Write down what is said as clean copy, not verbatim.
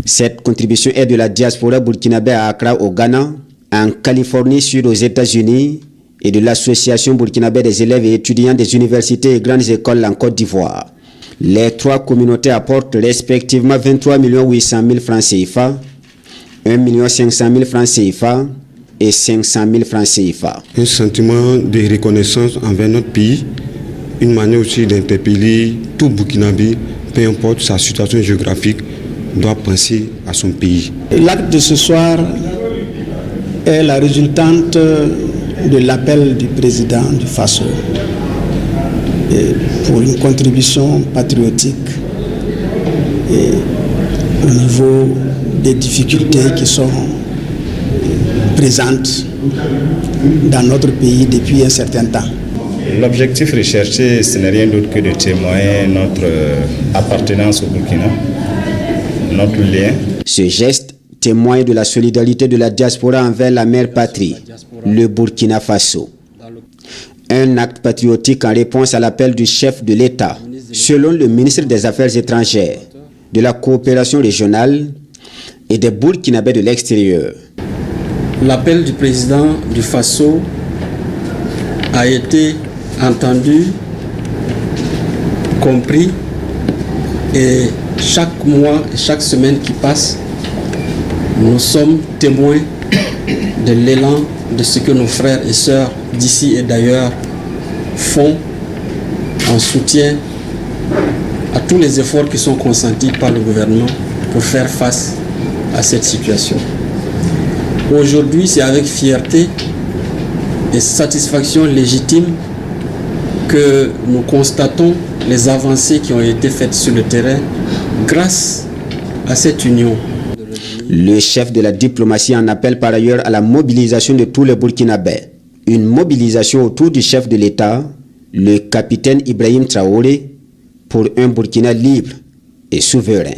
Cette contribution est de la diaspora burkinabé à Accra au Ghana, en Californie Sud aux États-Unis et de l'association burkinabé des élèves et étudiants des universités et grandes écoles en Côte d'Ivoire. Les trois communautés apportent respectivement 23 800 000 francs CFA, 1 500 000 francs CFA et 500 000 francs CFA. Un sentiment de reconnaissance envers notre pays, une manière aussi d'interpeller tout Burkinabé, peu importe sa situation géographique, doit penser à son pays. L'acte de ce soir est la résultante de l'appel du président du Faso pour une contribution patriotique au niveau des difficultés qui sont présentes dans notre pays depuis un certain temps. L'objectif recherché, ce n'est rien d'autre que de témoigner notre appartenance au Burkina, notre lien. Ce geste témoigne de la solidarité de la diaspora envers la mère patrie, le Burkina Faso. Un acte patriotique en réponse à l'appel du chef de l'État, selon le ministre des Affaires étrangères, de la coopération régionale et des Burkinabés de l'extérieur. L'appel du président du Faso a été entendu, compris, et chaque mois et chaque semaine qui passe, nous sommes témoins de l'élan de ce que nos frères et sœurs d'ici et d'ailleurs font en soutien à tous les efforts qui sont consentis par le gouvernement pour faire face à cette situation. Aujourd'hui, c'est avec fierté et satisfaction légitime que nous constatons les avancées qui ont été faites sur le terrain grâce à cette union. Le chef de la diplomatie en appelle par ailleurs à la mobilisation de tous les Burkinabés. Une mobilisation autour du chef de l'État, le capitaine Ibrahim Traoré, pour un Burkina libre et souverain.